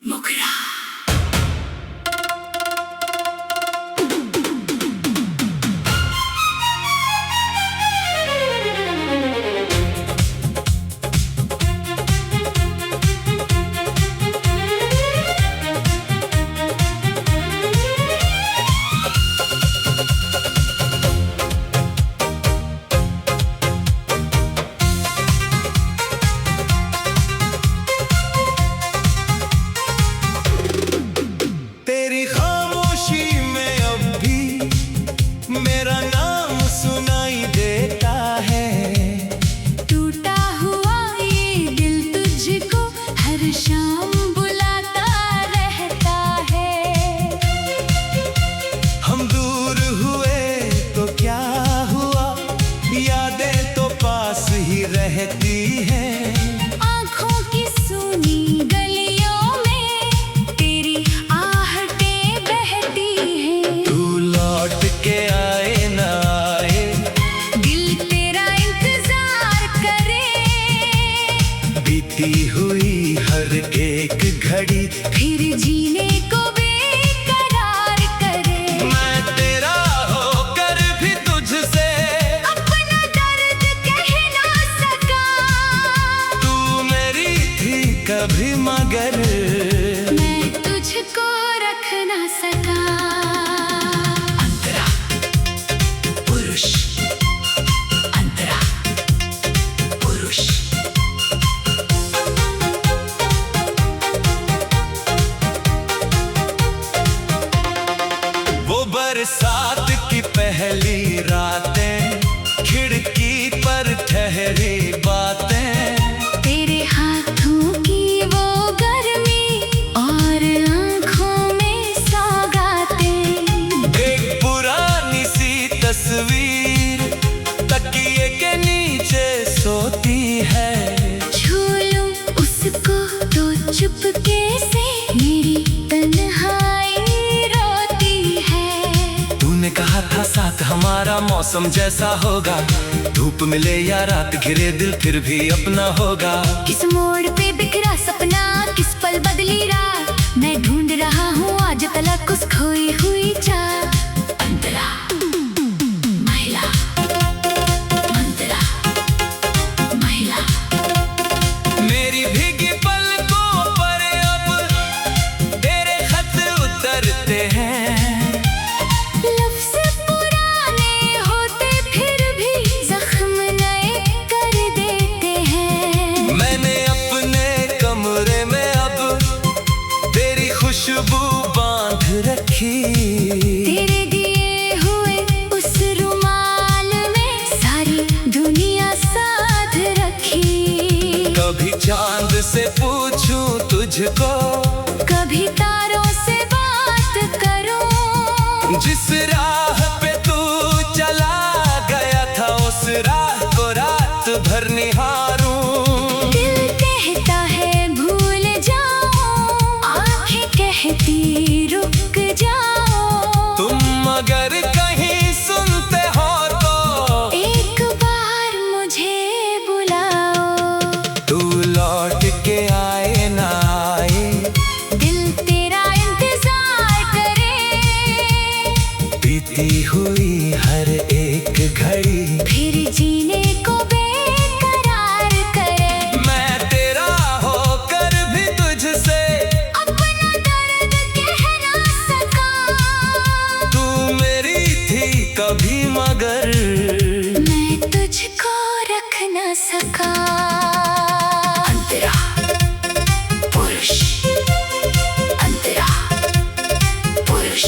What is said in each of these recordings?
मुखड़ा तेरी खामोशी में अब भी मेरा नाम सुनाई देता है। टूटा हुआ ये दिल तुझको हर शाम बुलाता रहता है। हम दूर हुए तो क्या हुआ, यादें तो पास ही रहती हैं। आँखों की सूनी गलियों में तेरी आहटें बहती हैं। तू लौट के आए ना आए, दिल तेरा इंतजार करे। बीती हुई हर एक घड़ी फिर जीने को बेकरार करे। मैं तेरा होकर भी तुझसे अपना दर्द कह ना सका। तू मेरी थी कभी मगर मैं तुझको रख ना सका। अंतरा पुरुष, अंतरा पुरुष। वो बरसात की पहली रातें, खिड़की पर ठहरी बातें, तेरे हाथों की वो गर्मी और आँखों में सौगातें। एक पुरानी सी तस्वीर तकिए के नीचे सोती है। छू लूं उसको तो चुपके से मेरी तन्हाई रोती है। तूने कहा था साथ हमारा मौसम जैसा होगा, धूप मिले या रात घिरे दिल फिर भी अपना होगा। किस मोड़ पे बिखरा सपना, किस पल बदली रात, मैं ढूंढ रहा हूँ आज तलक उस खोई हुई चाह। अंतरा महिला, अंतरा महिला। मेरी भीगी पलकों पर अब तेरे खत उतरते हैं। लफ्ज़ पुराने होते फिर भी जख्म नए कर देते हैं। मैंने अपने कमरे में अब तेरी खुशबू बांध रखी। तेरे दिए हुए उस रुमाल में सारी दुनिया साथ रखी। कभी चांद से पूछूं तुझको, कभी तारों से बात करूं। जिस राह पे तू चला गया था उस राह को रात भर निहारूं। दिल कहता है भूल जाओ, आँखें कहती रुक जाओ। तुम अगर कहीं सुनते हो तो एक बार मुझे बुलाओ। तू लौट के आए ना आए, दिल तेरा इंतजार करे। बीती हुई हर एक घड़ी फिर जीने को बेकरार करे। मैं तेरा होकर भी तुझसे अपना दर्द कह ना सका। तू मेरी थी कभी मगर मैं तुझको रख ना सका। अंतरा पुरुष, अंतरा पुरुष।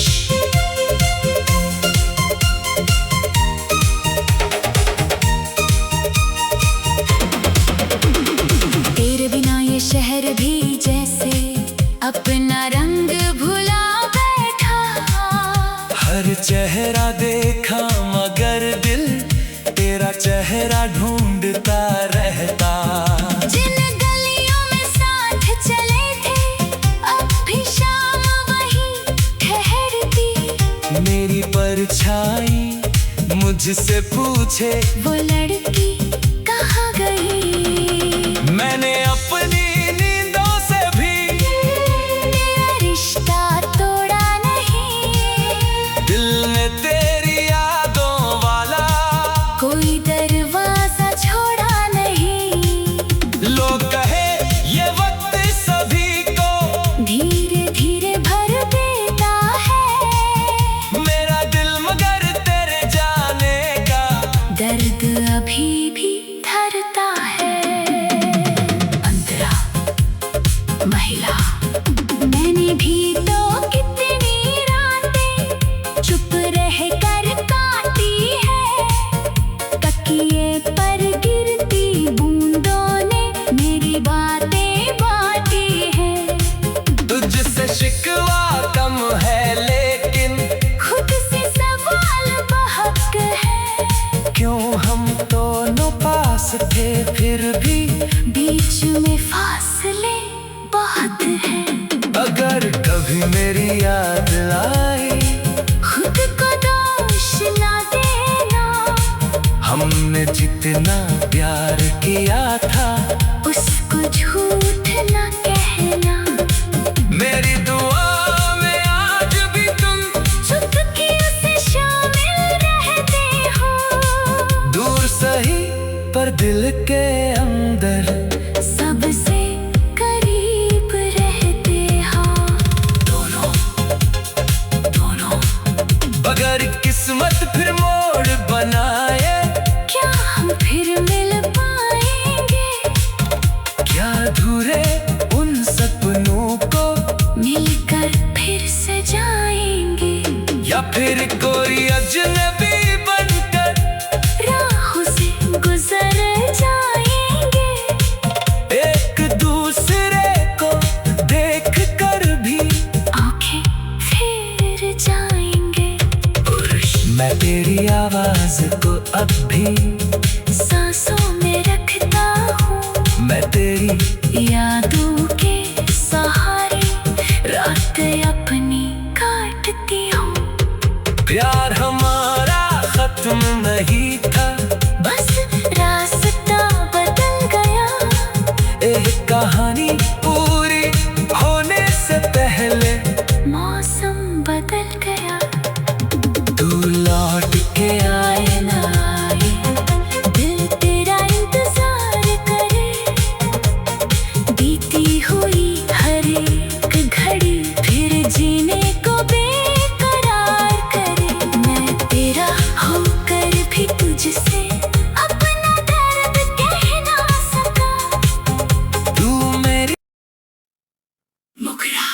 तेरे बिना ये शहर भी जैसे अपना रंग भुला बैठा। हर चेहरा देखा मगर दिल तेरा चेहरा ढूंढता रहता। जिन गलियों में साथ चले थे अब भी शाम वहीं ठहरती। मेरी परछाई मुझसे पूछे वो लड़की कहाँ गई। मैंने अपनी नींदों से भी महिला। मैंने भी तो कितनी रातें चुप रह कर काटी है, तकिए पर गिरती बूंदों ने मेरी बातें बांटी है। तुझसे शिकवा कम है लेकिन खुद से सवाल बहक है, क्यों हम दोनों पास थे फिर भी बीच में फासले बहुत हैं। अगर कभी मेरी याद आए खुद को दोष ना देना, हमने जितना प्यार किया था उसको झूठ ना कहना। मेरी दुआ में आज भी तुम चुपकियों से शामिल रहते हो, दूर सही पर दिल के अंदर सबसे करीब रहते हो। दोनों दोनों अगर किस्मत फिर मोड़ बनाए, क्या हम फिर मिल पाएंगे? क्या अधूरे उन सपनों को मिलकर फिर सजाएंगे, या फिर कोई अजनबी बनकर राहों से गुजर जाएंगे। एक दूसरे को देख कर भी आंखें फेर जाएंगे। मैं तेरी आवाज को अब भी सांसों में रखता हूँ, मैं तेरी यादों के सहारे रात अपनी काटती हूँ। प्यार हमारा खत्म नहीं था, बस रास्ता बदल गया। एक कहानी पूरी होने से पहले मौसम बदल गया। तू लौट के आए ना आए, दिल तेरा इंतजार करे, बीती हुई हर एक घड़ी फिर जीने को बेकरार करे। मैं तेरा होकर भी तुझसे अपना दर्द कह ना सका। तू मेरी मुखड़ा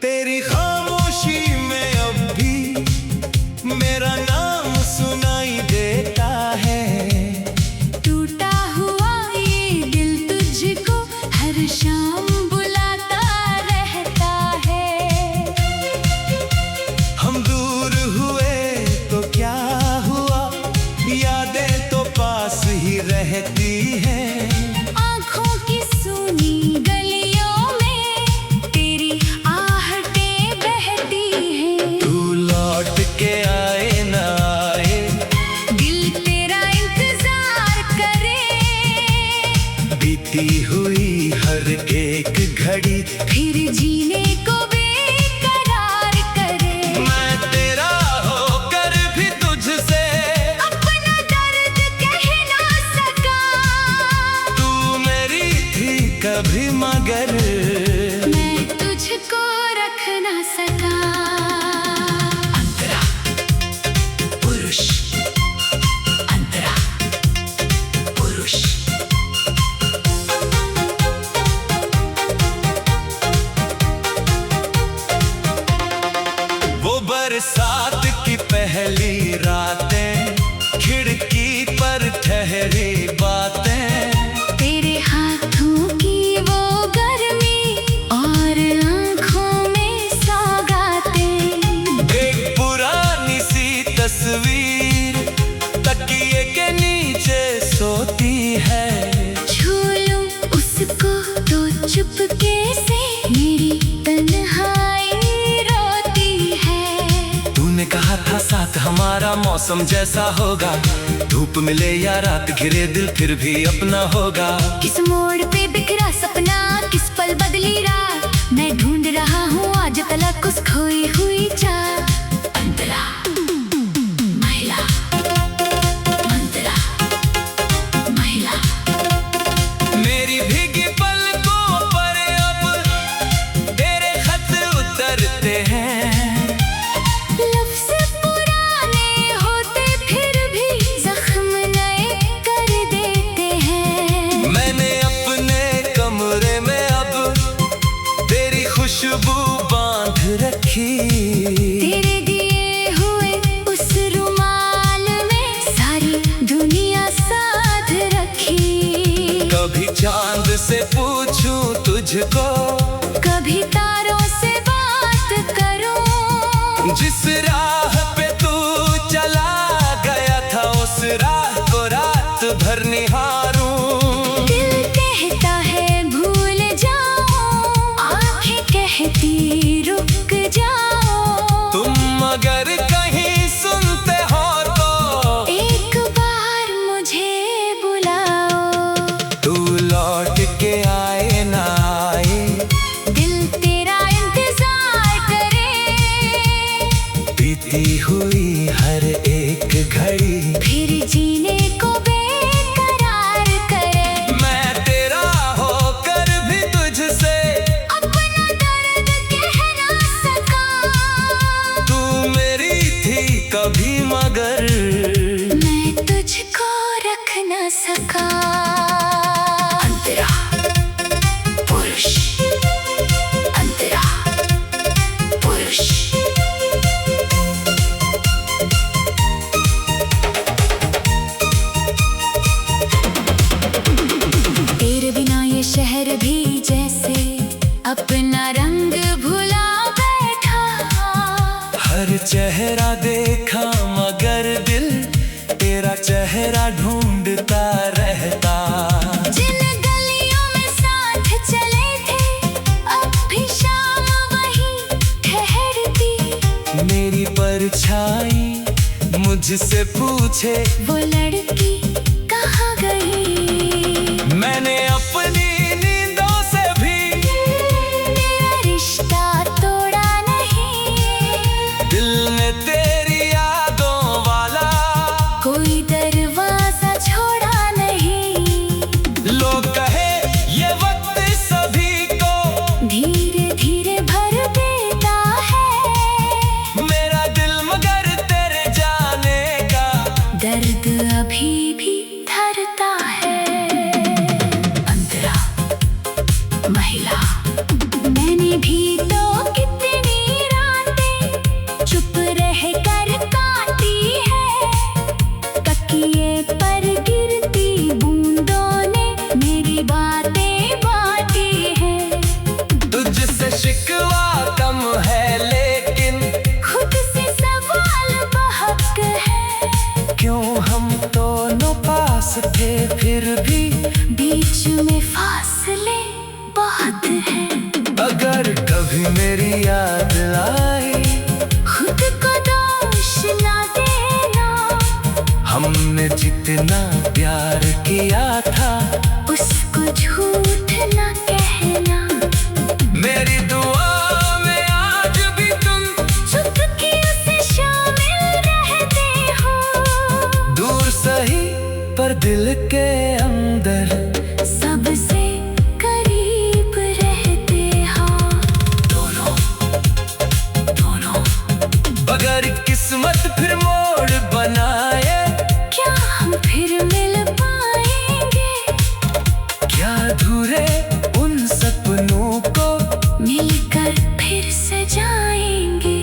तेरी खामोशी में अब भी मेरा नाम सुनाई देता है। टूटा हुआ ये दिल तुझको हर शाम बुलाता रहता है। हम दूर हुए तो क्या हुआ, यादें तो पास ही रहती हैं। आँखों की सूनी गलियों में तेरी आहटें बहती हैं। तू लौट के आए ना आए, दिल तेरा इंतजार करे, बीती हुई हर एक घड़ी फिर जीने को बेकरार करे। मैं तेरा होकर भी तुझसे अपना दर्द कह ना सका। तू मेरी थी कभी मगर मैं तुझको रख ना सका। अंतरा पुरुष, अंतरा पुरुष। वो बरसात की पहली रातें, खिड़की पर ठहरी बातें, तेरे हाथों की वो गर्मी और आँखों में सौगातें। एक पुरानी सी तस्वीर तकिए के नीचे सोती है। छू लूं उसको तो चुपके से मेरी तन्हाई रोती है। तूने कहा था साथ हमारा मौसम जैसा होगा, धूप मिले या रात घिरे दिल फिर भी अपना होगा। किस मोड़ पे बिखरा सपना, किस पल खुशबू बांध रखी। तेरे दिए हुए उस रुमाल में सारी दुनिया साथ रखी। कभी चांद से पूछूं तुझको, कभी तारों से बात करूं। जिस राह पे तू चला गया था उस राह को रात भर निहारूं। दिल कहता है भूल जाओ, आंखें कहती रुक जाओ। तुम अगर कहीं सुनते हो तो एक बार मुझे बुलाओ। तू लौट के आए ना आए, दिल तेरा इंतजार करे। बीती हुई हर एक घड़ी फिर जीने को बेकरार करे। मैं तेरा होकर भी तुझसे अपना दर्द कह ना सका। तू मेरी थी कभी मगर मैं तुझको रख ना सका। अंतरा पुरुष, अंतरा पुरुष। तेरे बिना ये शहर भी जैसे अपना रंग भुला बैठा। हर चेहरा देखा मगर दिल तेरा चेहरा ढूंढता रहता। जिन गलियों में साथ चले थे अब भी शाम वही ठहरती। मेरी परछाई मुझसे पूछे वो लड़की कहाँ गई। मैंने अपनी नींदों से भी मेरा रिश्ता तोड़ा नहीं। दिल ने तेरी यादों वाला कोई दरवाजा छोड़ा नहीं। लोग कहे ये वक्त सभी को धीरे धीरे भर देता है। मेरा दिल मगर तेरे जाने का दर्द अभी भी धरता है। अंतरा महिला। मैंने भी तो कितनी रातें चुप रह कर काटी है। तकिए पर गिरती बूंदों ने मेरी बातें बांटी है। तुझसे शिकवा कम है लेकिन खुद से सवाल बहक है। क्यों हम दोनों पास थे फिर भी बीच में फासले बहुत हैं। अगर कभी मेरी याद आई खुद को दोष ना देना। हमने जितना प्यार किया था उसको झूठ ना कहना। मेरी दुआ में आज भी तुम चुपकियों से शामिल रहते हो। दूर सही पर दिल के अंदर सबसे करीब रहते हो। दोनों दोनों। अगर किस्मत फिर मोड़ बनाए क्या हम फिर मिल पाएंगे। क्या अधूरे उन सपनों को मिलकर फिर सजाएंगे।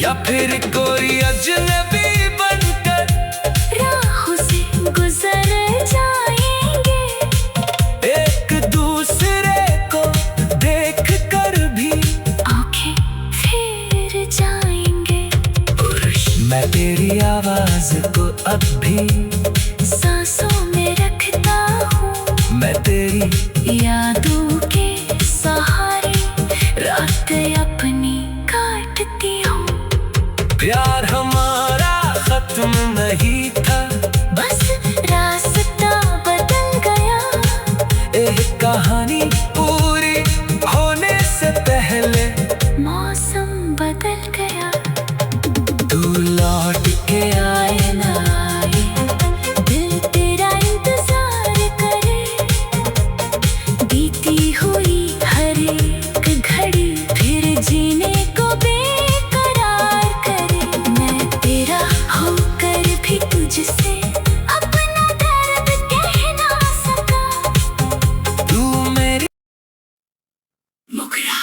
या फिर कोई अजनबी बनकर राहों से गुजर जाएंगे। एक दूसरे को देख कर भी आंखें फेर जाएंगे। मैं तेरी आवाज को अब भी सांसों में रखता हूँ। मैं तेरी यादों के सहारे रात अपनी काटती हूँ। प्यार हमारा खत्म नहीं था, बस रास्ता बदल गया। एक कहानी पूरी होने से पहले मौसम बदल गया। तू लौट के आए ना आए, दिल तेरा इंतजार करे। बीती हुई हर एक घड़ी फिर जीने को बेकरार करे। मैं तेरा होकर भी तुझसे अपना दर्द कह ना सका। तू मेरी मुकरा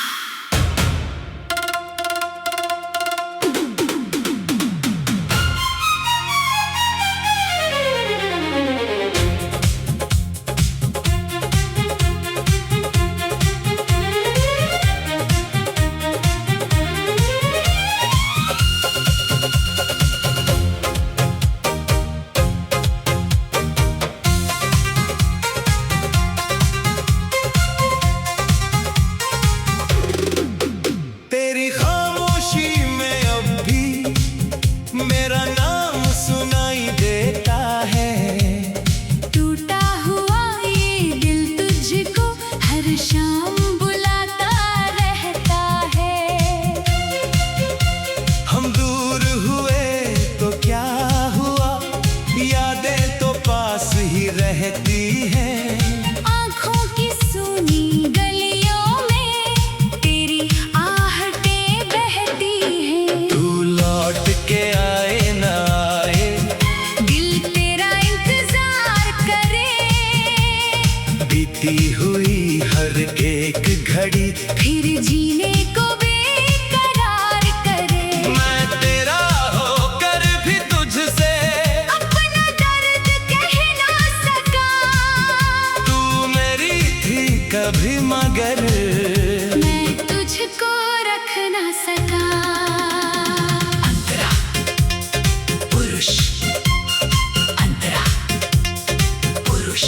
एक घड़ी, फिर जीने को बेकरार करे। मैं तेरा होकर भी तुझसे अपना दर्द कह ना सका, तू मेरी थी कभी मगर मैं तुझको रख ना सका। अंतरा पुरुष, अंतरा पुरुष।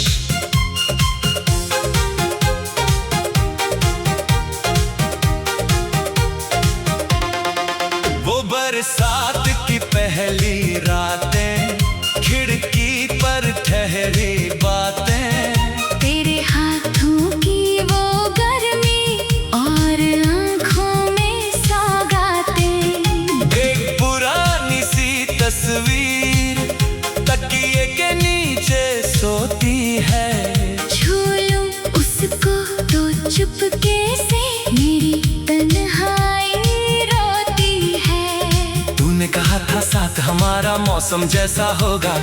वो बरसात की पहली रातें, खिड़की पर ठहरी बातें, तेरे हाथों की वो गर्मी और आँखों में सौगातें। एक पुरानी सी तस्वीर तकिए के नीचे सोती है, छू लूं उसको तो चुपके से मेरी तन्हाई रोती है। तूने कहा था साथ हमारा मौसम जैसा होगा,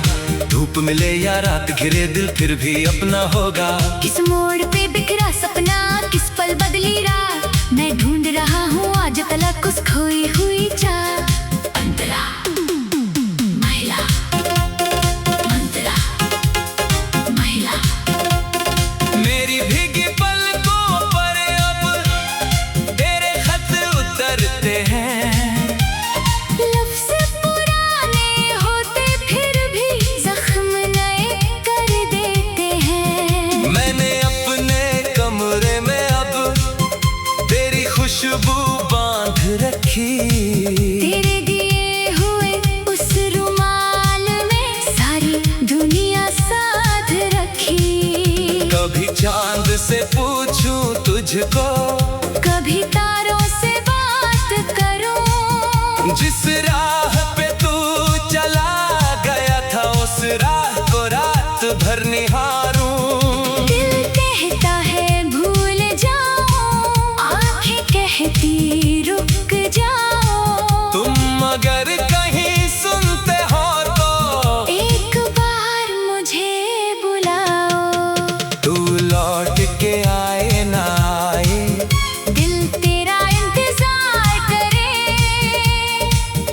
धूप मिले या रात घिरे दिल फिर भी अपना होगा। किस मोड़ पे बिखरा सपना, किस पल बदली रात, मैं ढूंढ रहा हूँ आज तलक उस खोई हुई चाह। अंतरा महिला, अंतरा महिला। मेरी भीगी पलकों पर अब तेरे खत उतरते हैं, लफ्ज़ पुराने होते फिर भी जख्म नए कर देते हैं। मैंने अपने कमरे में अब तेरी खुशबू बांध रखी, तेरे दिए हुए उस रुमाल में सारी दुनिया साथ रखी। कभी चांद से पूछूं तुझको, कभी तारों से बात करूं, जिस राह पे तू चला गया था उस राह को रात भर निहारूं। दिल कहता है भूल जाओ, आंखें कहती रुक जाओ। तुम अगर कहीं सुनते हो तो एक बार मुझे बुलाओ, तू लौट के आए ना आए, दिल तेरा इंतजार करे।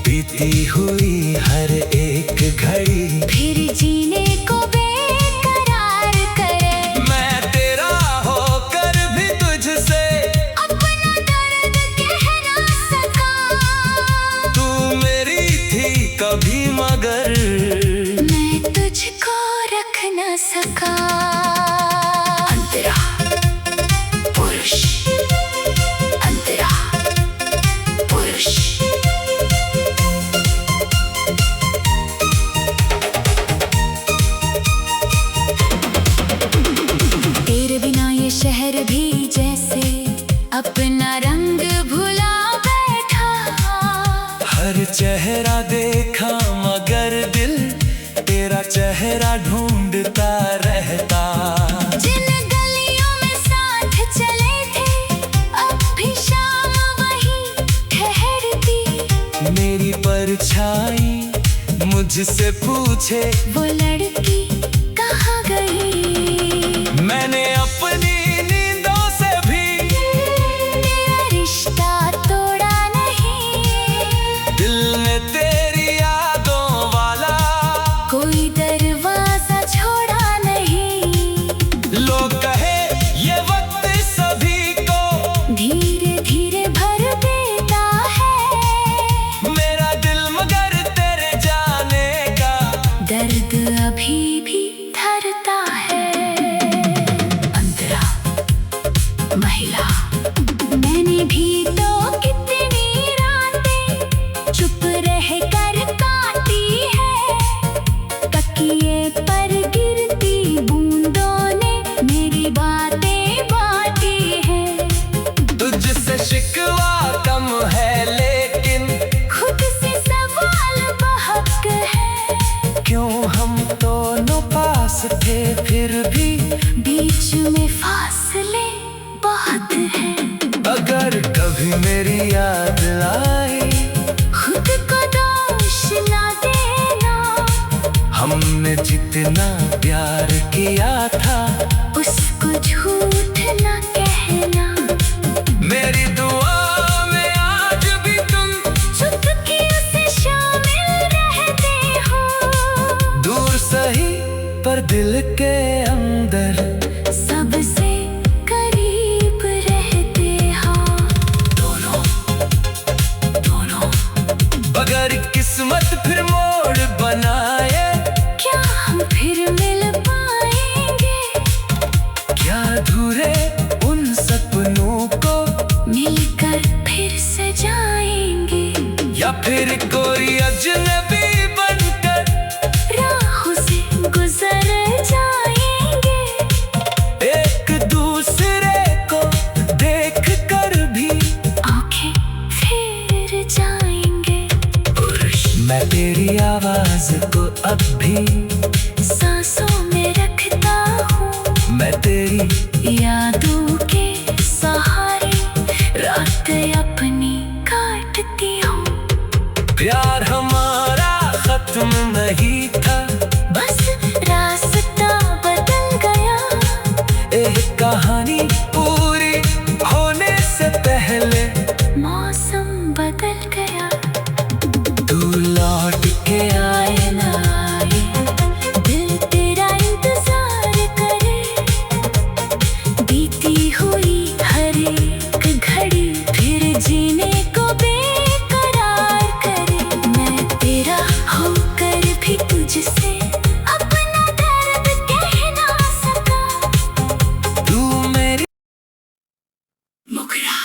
बीती हुई हर एक घड़ी, फिर जीने को बेकरार करे। मैं तेरा होकर भी तुझसे अपना दर्द कह ना सका, तू मेरी थी कभी मगर मैं तुझको रख ना सका। अंतरा पुरुष, अंतरा पुरुष। तेरे बिना ये शहर भी जैसे अपना रंग भुला बैठा। हर चेहरा देखा मगर दिल तेरा चेहरा ढूंढता रहता। जिन गलियों में साथ चले थे अब भी शाम वहीं ठहरती। मेरी परछाई मुझसे पूछे वो लड़की कहाँ गई, मैंने अपनी नींदों से भी तेरा रिश्ता तोड़ा नहीं। दिल ने तेरी यादों वाला कोई दरवाजा छोड़ा नहीं। लोग कहे ये वक्त सभी को धीरे धीरे भर देता है, मेरा दिल मगर तेरे जाने का दर्द अभी भी धरता है। अंतरा महिला। मैंने भी तो कितनी रातें चुप रह कर काटी है, तकिए पर गिरती बूंदों ने मेरी बातें बांटी है। तुझसे शिकवा कम है लेकिन खुद से सवाल बहक है, क्यों हम दोनों पास थे फिर भी बीच में फासले बहुत हैं। अगर कभी मेरी याद आए खुद को दोष ना देना, हमने जितना प्यार किया था उसको झूठ ना कहना। पर किस्मत फिर मोड़ बनाए। क्या हम फिर मिल पाएंगे? क्या अधूरे उन सपनों को मिलकर फिर सजाएंगे? या फिर कोई अजनबी बनकर राहों से गुजर जाएंगे? एक दूसरे को देख कर भी आंखें फिर जाएंगे। मैं तेरी आवाज को अब भी सांसों में रखता हूँ। मैं तेरी यादों के सहारे रात अपनी काटती हूँ। प्यार हमारा खत्म नहीं था, बस रास्ता बदल गया। एक कहानी पूरी होने से पहले मौसम बदल गया। तू लौट के आए ना आए, दिल तेरा इंतजार करे। बीती हुई हर एक घड़ी फिर जीने को बेकरार करे। मैं तेरा होकर भी तुझसे अपना दर्द कह ना सका। तू मेरी मुकरा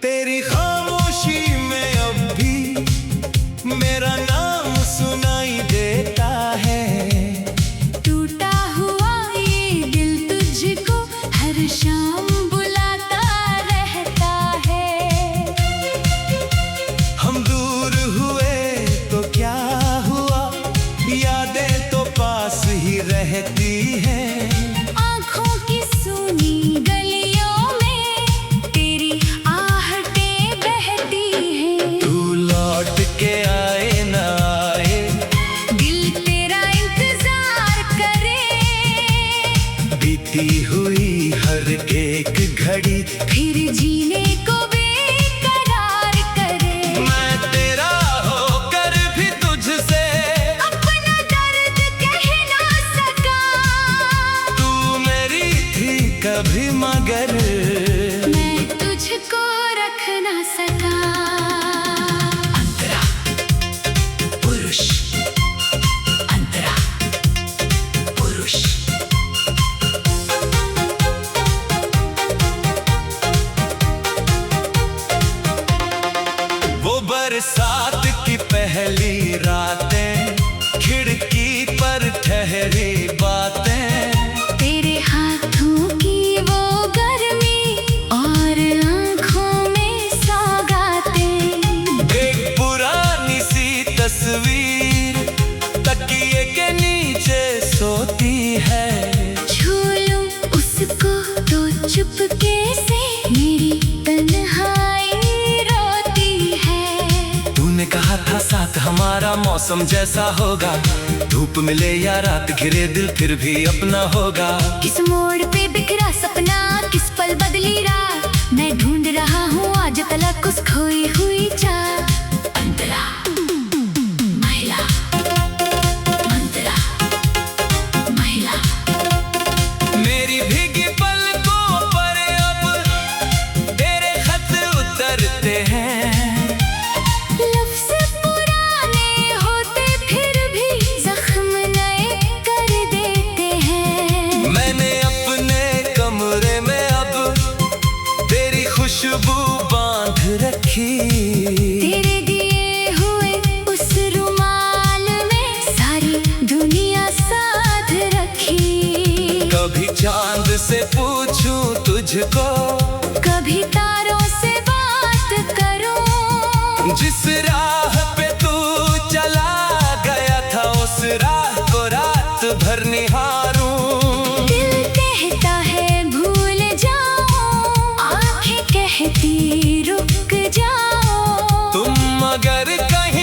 तेरी खामोशी में अब भी मेरा नाम सुनाई देता है। टूटा हुआ ये दिल तुझको हर शाम बुलाता रहता है। हम दूर हुए तो क्या हुआ, यादें तो पास ही रहती हैं। आँखों की सूनी गलियों में तेरी आहटें बहती हैं। तू लौट के आए ना आए, दिल तेरा इंतजार करे। बीती हुई हर एक घड़ी फिर जीने को बेकरार करे। मैं तेरा होकर भी तुझसे अपना दर्द कह ना सका। तू मेरी थी कभी मगर मैं तुझको रख ना सका। अंतरा पुरुष, अंतरा पुरुष। वो बरसात की पहली रातें, खिड़की पर ठहरी बातें। तेरे हाथों की वो गर्मी और आँखों में सौगातें। एक पुरानी सी तस्वीर तकिए के नीचे सोती है। छू लूं उसको तो चुपके से मेरी तन्हाई रोती है। तूने कहा था साथ हमारा मौसम जैसा होगा, धूप मिले या रात घिरे दिल फिर भी अपना होगा। किस मोड़ पे बिखरा सपना, किस पल बदली रात। मैं ढूंढ रहा हूँ आज तलक उस खोई हुई चाह। अंतरा महिला, अंतरा महिला। मेरी भीगी पलकों पर अब तेरे खत उतरते हैं। लफ्ज़ पुराने होते फिर भी जख्म नए कर देते हैं। मैंने अपने कमरे में अब तेरी खुशबू बांध रखी। तेरे दिए हुए उस रुमाल में सारी दुनिया साथ रखी। कभी चांद से पूछूं तुझको, कभी तारों से बात करूं। जिस राह पे तू चला गया था उस राह को रात भर निहारूं। दिल कहता है भूल जाओ, आंखें कहती रुक जाओ। तुम अगर कहीं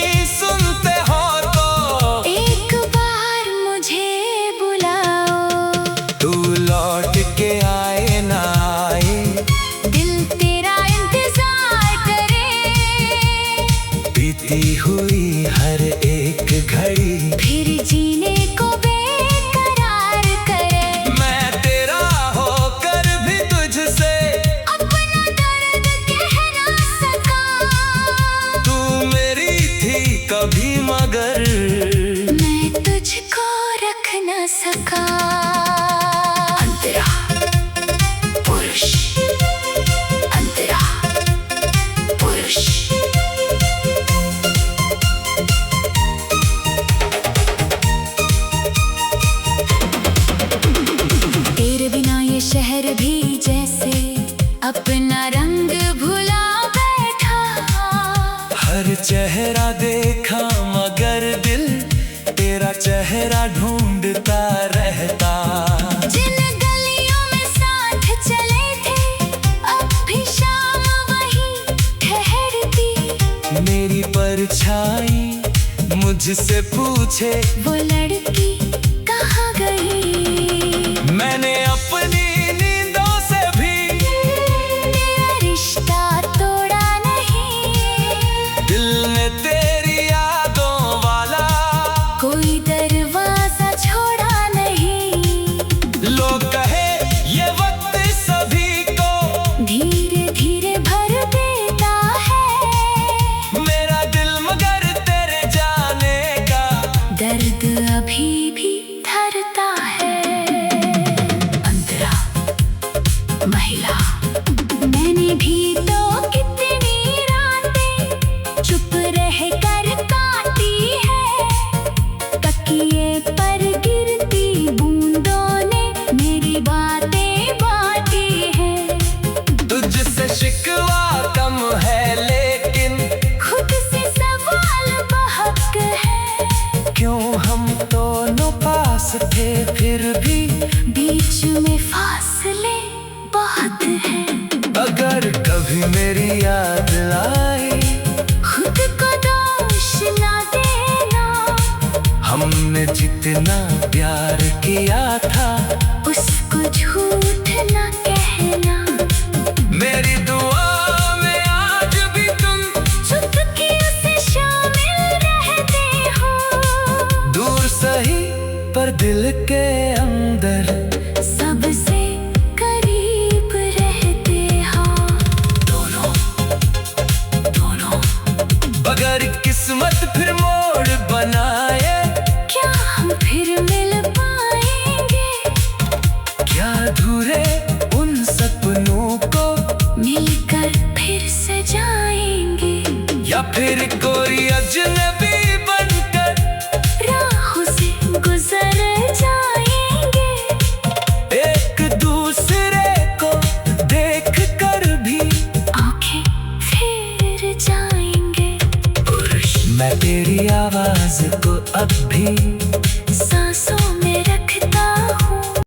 अपना रंग भुला बैठा। हर चेहरा देखा मगर दिल तेरा चेहरा ढूंढता रहता। जिन गलियों में साथ चले थे अब भी शाम वही ठहरती। मेरी परछाई मुझसे पूछे वो लड़की कहाँ गई। मैंने अपनी नींदों से भी मेरा रिश्ता तोड़ा नहीं। दिल ने तेरी यादों वाला कोई दरवाजा छोड़ा नहीं। लोग कहे ये वक्त सभी को धीरे धीरे भर देता है। मेरा दिल मगर तेरे जाने का दर्द अभी भी धरता है। अंतरा महिला। मैंने भी तो कितनी रातें चुप रह कर काटी है। तकिए पर गिरती बूंदों ने मेरी बातें बांटी है। तुझसे शिकवा कम है लेकिन खुद से सवाल बहक है। क्यों हम दोनों पास थे फिर भी बीच में फासले बहुत हैं। अगर कभी मेरी याद आए खुद को दोष ना देना। हमने जितना प्यार किया था उसको झूठ ना कहना। मेरी दुआ में आज भी तुम चुपकियों से शामिल रहते हो। दूर सही पर दिल के अंदर सबसे करीब रहते हो। दोनों दोनों। अगर किस्मत फिर मोड़ बनाए क्या हम फिर मिल पाएंगे। क्या अधूरे उन सपनों को मिलकर फिर सजाएंगे। या फिर कोई अजनबी बनकर राहों से गुजर जाएंगे। एक दूसरे को देख कर भी आंखें फेर जाएंगे। मैं तेरी आवाज को अब भी